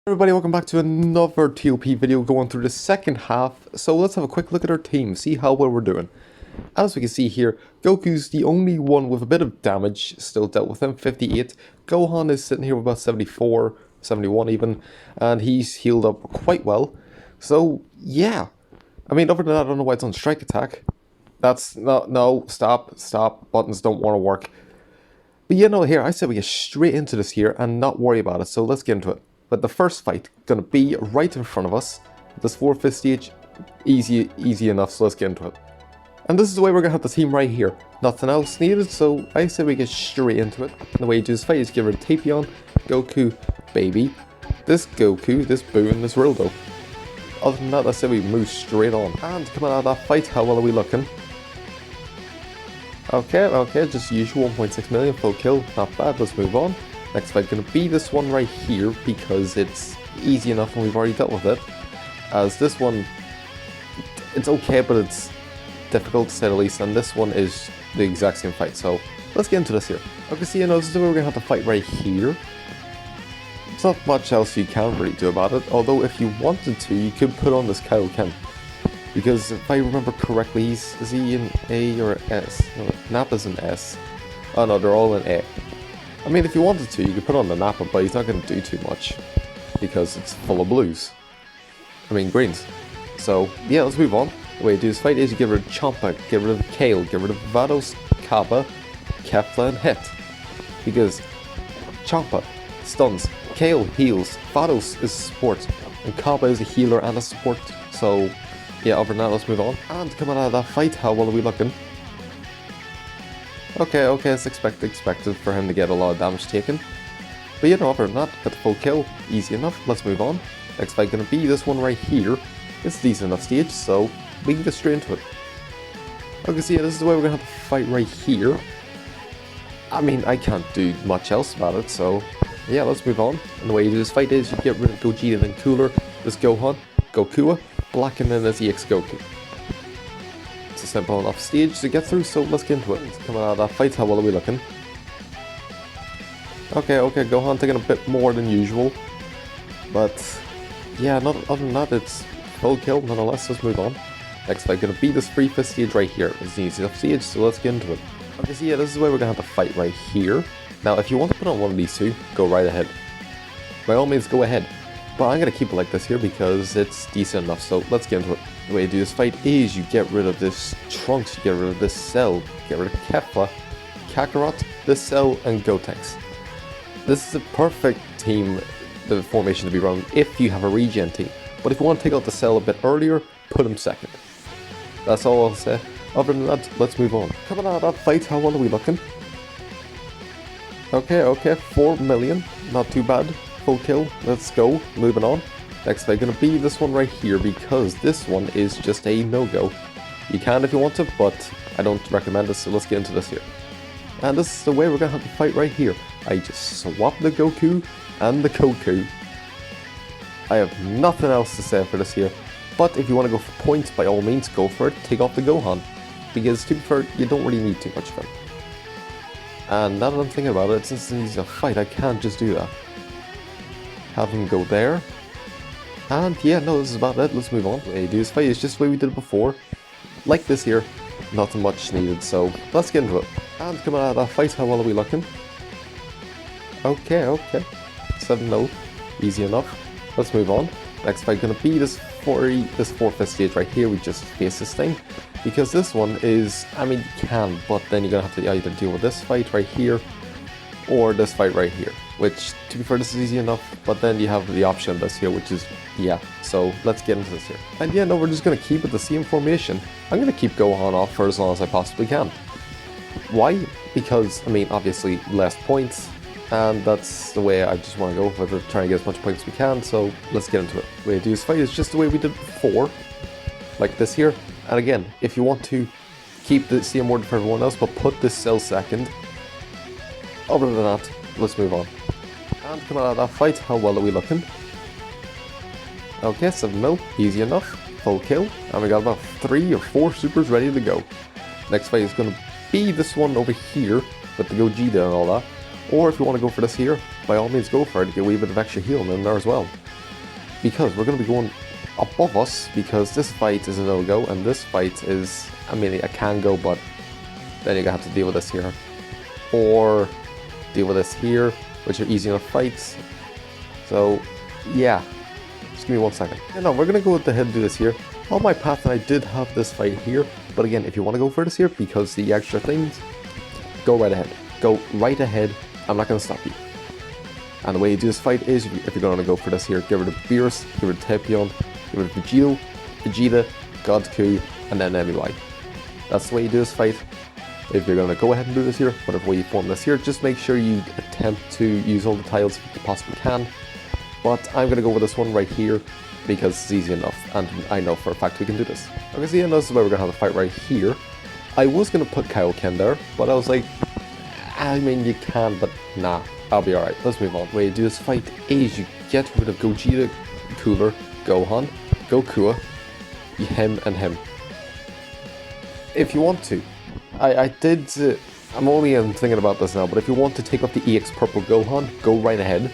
Everybody, welcome back to another TOP video going through the second half. So let's have a quick look at our team, see how well we're doing. As we can see here, Goku's the only one with a bit of damage still dealt with him, 58. Gohan is sitting here with about 74, 71 even, and he's healed up quite well. So yeah, I mean, other than that, I don't know why it's on strike attack. That's no, stop, buttons don't want to work. But yeah, no, here, I said we get straight into this here and not worry about it, so let's get into it. But the first fight gonna be right in front of us. This 4-5 stage, easy enough, so let's get into it. And this is the way we're gonna have the team right here. Nothing else needed, so I say we get straight into it. And the way you do this fight is get rid of Tapion, Goku, Baby, this Goku, this Boo, and this Rildo. Other than that, I say we move straight on. And coming out of that fight, how well are we looking? Okay, just usual 1.6 million, full kill, not bad, let's move on. Next fight gonna be this one right here because it's easy enough and we've already dealt with it. As this one, it's okay, but it's difficult to say the least, and this one is the exact same fight, so let's get into this here. Okay, so you know, this is where we're gonna have to fight right here. There's not much else you can really do about it, although if you wanted to, you could put on this Kaioken. Because if I remember correctly, is he an A or an S? No, Nappa's an S. Oh no, they're all an A. I mean, if you wanted to, you could put on the Nappa, but he's not going to do too much. Because it's full of blues. I mean, greens. So, yeah, let's move on. The way you do this fight is you get rid of Champa, get rid of Kale, get rid of Vados, Kappa, Kefla, and Het. Because Champa stuns, Kale heals, Vados is support, and Kappa is a healer and a support. So, yeah, other than that, let's move on. And coming out of that fight, how well are we looking? Okay, it's expected for him to get a lot of damage taken. But you know, other than that, got the full kill, easy enough, let's move on. Next fight gonna be this one right here. It's a decent enough stage, so we can get straight into it. Okay, so yeah, this is the way we're gonna have to fight right here. I mean, I can't do much else about it, so yeah, let's move on. And the way you do this fight is you get rid of Gogeta and Cooler, this Gohan, Gokua, Black, and then this EX Goku. It's a simple enough stage to get through, so let's get into it. Coming out of that fight, how well are we looking? Okay, Gohan taking a bit more than usual. But, yeah, other than that, it's full kill nonetheless, let's move on. Next fight gonna be this 3-5 stage right here. It's an easy enough stage, so let's get into it. Okay, so yeah, this is where we're gonna have to fight right here. Now, if you want to put on one of these two, go right ahead. By all means, go ahead. But I'm gonna keep it like this here because it's decent enough, so let's get into it. The way you do this fight is you get rid of this Trunks, you get rid of this Cell, get rid of Kefla, Kakarot, this Cell, and Gotenks. This is a perfect team, the formation to be run if you have a regen team. But if you want to take out the Cell a bit earlier, put him second. That's all I'll say. Other than that, let's move on. Coming out of that fight, how well are we looking? Okay, 4 million, not too bad. Full kill, let's go, moving on. Next fight gonna be this one right here because this one is just a no-go. You can if you want to, but I don't recommend it, so let's get into this here. And this is the way we're gonna have to fight right here. I just swapped the Goku and the Goku. I have nothing else to say for this here, but if you want to go for points, by all means go for it, take off the Gohan. Because to be fair, you don't really need too much of him. And now that I'm thinking about it, since he's a fight, I can't just do that. Have him go there. And yeah, no, this is about it. Let's move on. The way you do this fight is just the way we did it before. Like this here. Nothing much needed, so let's get into it. And coming out of that fight, how well are we looking? Okay. 7-0. Easy enough. Let's move on. Next fight gonna be this 4-5 stage right here. We just face this thing. Because this one is, I mean, you can, but then you're gonna have to either deal with this fight right here or this fight right here. Which, to be fair, this is easy enough, but then you have the option of this here, which is, yeah, so let's get into this here. And yeah, no, we're just going to keep it the same formation. I'm going to keep Gohan off for as long as I possibly can. Why? Because, I mean, obviously, less points, and that's the way I just want to go with it, trying to get as much points as we can, so let's get into it. The way to do this fight is just the way we did before, like this here. And again, if you want to keep the same order for everyone else, but put this Cell second, other than that, let's move on. And coming out of that fight, how well are we looking? Okay, 7-0, easy enough, full kill, and we got about 3 or 4 supers ready to go. Next fight is going to be this one over here, with the Gogeta and all that. Or if you want to go for this here, by all means go for it, get a wee bit of extra healing in there as well. because we're going to be going above us, because this fight is a no-go, and this fight is, I mean, I can go, but then you're going to have to deal with this here. Or deal with this here, which are easy enough fights. So, yeah. Just give me 1 second. Yeah, no, we're going to go ahead and do this here. On my path, and I did have this fight here, but again, if you want to go for this here, because the extra things, go right ahead. Go right ahead. I'm not going to stop you. And the way you do this fight is, if you're going to go for this here, get rid of Beerus, get rid of Tapion, get rid of Vegeta, Godku, and then MUI. That's the way you do this fight. If you're going to go ahead and do this here, whatever way you form this here, just make sure you attempt to use all the tiles if you possibly can. But I'm going to go with this one right here, because it's easy enough, and I know for a fact we can do this. Okay, so yeah, this is where we're going to have a fight right here. I was going to put Kaioken there, but I was like, I mean, you can, but nah, I'll be alright. Let's move on. The way you do this fight is you get rid of Gogeta, Cooler, Gohan, Goku, him, and him. If you want to. I'm only thinking about this now, but if you want to take off the EX Purple Gohan, go right ahead.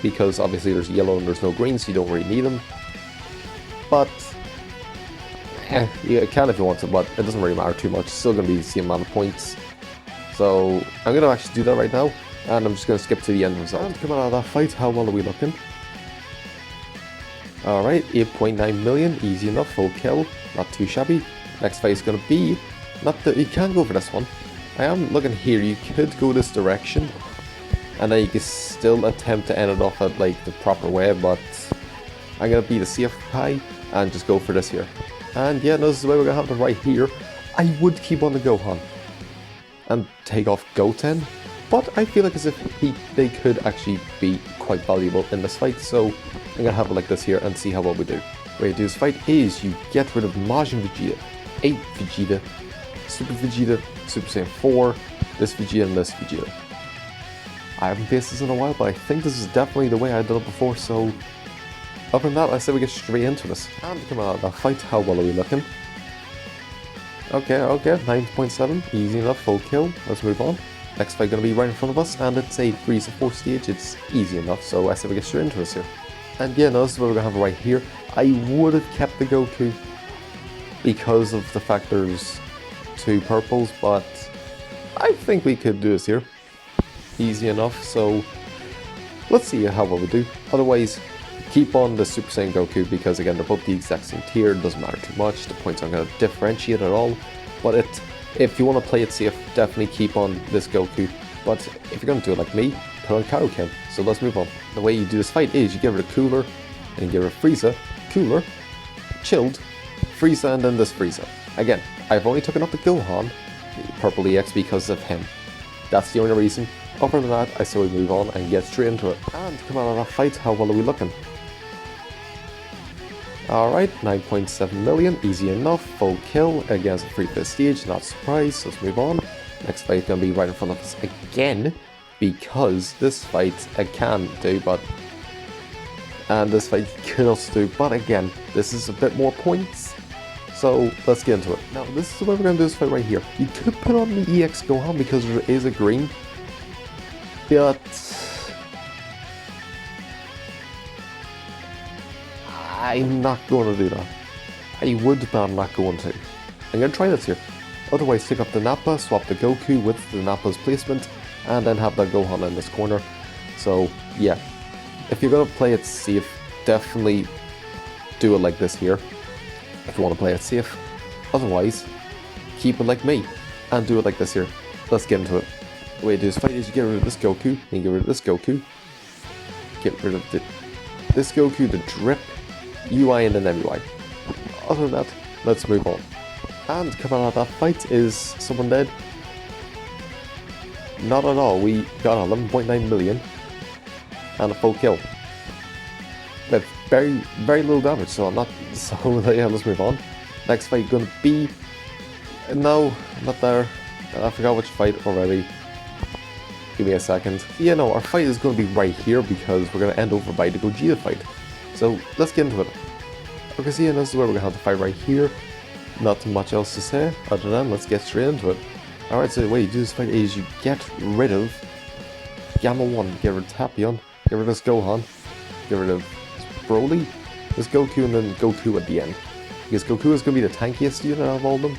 Because obviously there's yellow and there's no green, so you don't really need them. But, you can if you want to, but it doesn't really matter too much. It's still going to be the same amount of points. So, I'm going to actually do that right now. And I'm just going to skip to the end result. And coming out of that fight, how well are we looking? Alright, 8.9 million, easy enough, full kill, not too shabby. Next fight is going to be, you can go for this one. I am looking here, you could go this direction. And then you can still attempt to end it off at like the proper way, but I'm going to be the safe guy and just go for this here. And yeah, no, this is the way we're going to have it right here. I would keep on the Gohan and take off Goten, but I feel like as if they could actually be quite valuable in this fight, so I'm going to have it like this here and see how well we do. The way you do this fight is you get rid of Majin Vegeta, 8 Vegeta, Super Saiyan 4, this Vegeta and this Vegeta. I haven't faced this in a while, but I think this is definitely the way I've done it before, so other than that, I say we get straight into this. And to come out of that fight, how well are we looking? Okay, 9.7, easy enough, full kill, let's move on. Next fight going to be right in front of us, and it's a Frieza 4 stage, it's easy enough, so I say we get straight into this here. And yeah, no, this is what we're going to have right here. I would have kept the Goku, because of the fact there's 2 purples, but I think we could do this here. Easy enough, so let's see how well we do. Otherwise, keep on the Super Saiyan Goku, because again, they're both the exact same tier, it doesn't matter too much, the points aren't going to differentiate at all. But if you want to play it safe, definitely keep on this Goku. But if you're going to do it like me, put on Kaioken. So let's move on. The way you do this fight is you get rid of Cooler, and you get rid of Frieza, Cooler, Chilled, Frieza, and then this Frieza. Again, I've only taken up the Gohan, the Purple EX, because of him. That's the only reason. Other than that, I say we move on and get straight into it. And to come out of that fight, how well are we looking? Alright, 9.7 million, easy enough, full kill against a free fifth stage, not surprised, let's move on. Next fight is going to be right in front of us again, because this fight I can do, but... And this fight you could also do, but again, this is a bit more points. So, let's get into it. Now, this is the way we're going to do this fight right here. You could put on the EX Gohan because there is a green, but... I'm not going to do that. I would, but I'm not going to. I'm going to try this here. Otherwise, take up the Nappa, swap the Goku with the Nappa's placement, and then have the Gohan in this corner. So, yeah. If you're going to play it safe, definitely do it like this here. If you want to play it safe. Otherwise, keep it like me, and do it like this here. Let's get into it. The way you do this fight is you get rid of this Goku, and you get rid of this Goku. Get rid of this Goku, the Drip, UI, and then MUI. Other than that, let's move on. And coming out of that fight, is someone dead? Not at all. We got 11.9 million and a full kill. But very, very little damage, so I'm not. So yeah, let's move on. Next fight gonna be. No, not there. I forgot which fight already. Give me a second. Yeah, no, our fight is going to be right here because we're going to end over by the Gogeta fight. So, let's get into it. Okay, so yeah, this is where we're going to have the fight right here. Not much else to say, other than let's get straight into it. Alright, so the way you do this fight is you get rid of Gamma 1, get rid of Tapion, get rid of Gohan, get rid of Broly, there's Goku, and then Goku at the end. Because Goku is going to be the tankiest unit out of all of them.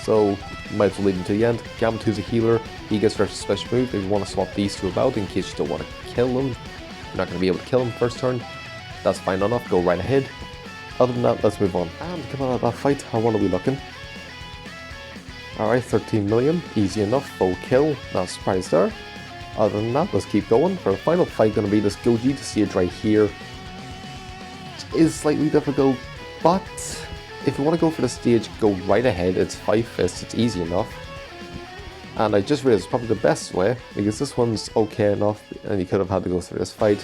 So, might as well leave him to the end. Gamatu's a healer. He gets a special move if you want to swap these two about in case you don't want to kill him. You're not going to be able to kill him first turn. That's fine enough. Go right ahead. Other than that, let's move on. And come out of that fight, how well are we looking? Alright, 13 million. Easy enough. Full kill. Not surprised there. Other than that, let's keep going. For the final fight, going to be this Goji to stage right here. It is slightly difficult, but if you want to go for the stage, go right ahead. It's 5 fists, it's easy enough. And I just realized it's probably the best way, because this one's okay enough, and you could have had to go through this fight.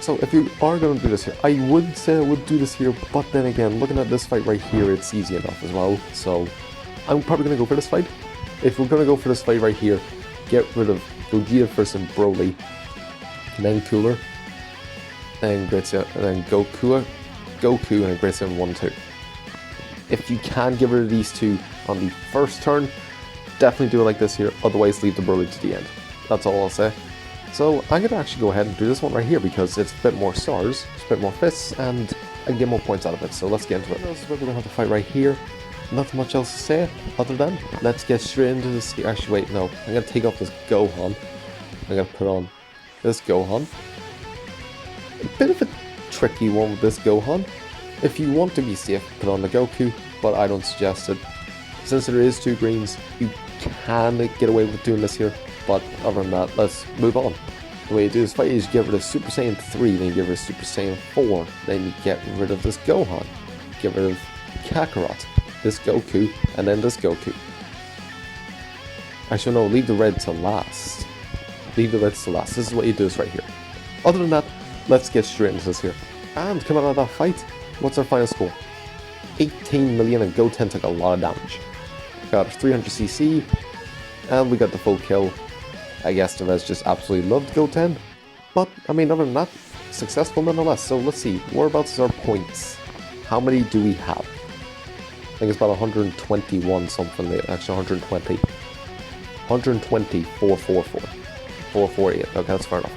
So if you are going to do this here, I would say I would do this here, but then again, looking at this fight right here, it's easy enough as well. So I'm probably going to go for this fight. If we're going to go for this fight right here, get rid of Gogeta first and Broly, and then Cooler, then Gretsia, and then Goku and Gretsia in 1-2. If you can get rid of these two on the first turn, definitely do it like this here, otherwise leave the Broly to the end. That's all I'll say. So I'm going to actually go ahead and do this one right here because it's a bit more stars, it's a bit more fists, and I can get more points out of it. So let's get into it. This is where we're going to have to fight right here. Nothing much else to say other than let's get straight into this. Actually, wait, no. I'm going to take off this Gohan. I'm going to put on this Gohan. A bit of a tricky one with this Gohan. If you want to be safe, put on the Goku, but I don't suggest it. Since there is 2 greens, you can get away with doing this here, but other than that, let's move on. The way you do this fight is you get rid of Super Saiyan 3, then you get rid of Super Saiyan 4, then you get rid of this Gohan, get rid of Kakarot, this Goku, and then this Goku. Actually no, leave the red to last. Leave the reds to last. This is what you do this right here. Other than that, let's get straight into this here. And coming out of that fight, what's our final score? 18 million, and Goten took a lot of damage. Got 300cc, and we got the full kill. I guess the rest just absolutely loved Goten. But, I mean, other than that, successful nonetheless. So let's see, whereabouts is our points? How many do we have? I think it's about 121 something, actually 120. 120, 444. 448, okay, that's fair enough.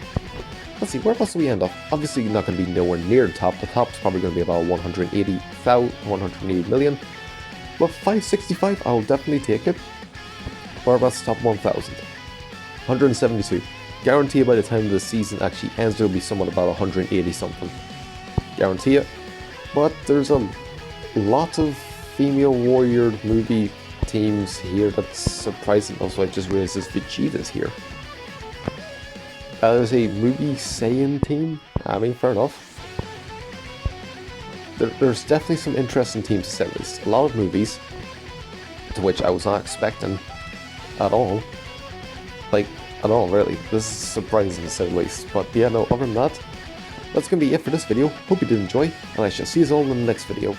Let's see, whereabouts do we end up? Obviously not going to be nowhere near the top. The top's probably going to be about 180 million. But 565, I'll definitely take it. Whereabouts top 1000? 172. Guarantee by the time the season actually ends, there'll be someone about 180 something. Guarantee it. But there's a lot of female warrior movie teams here that's surprising. Also, I just realized this Vegeta's here. There's a movie Saiyan team. I mean, fair enough. There's definitely some interesting teams to say at least. A lot of movies, to which I was not expecting at all. Like, at all, really. This is surprising to say the least. But yeah, no, other than that, that's going to be it for this video. Hope you did enjoy, and I shall see you all in the next video.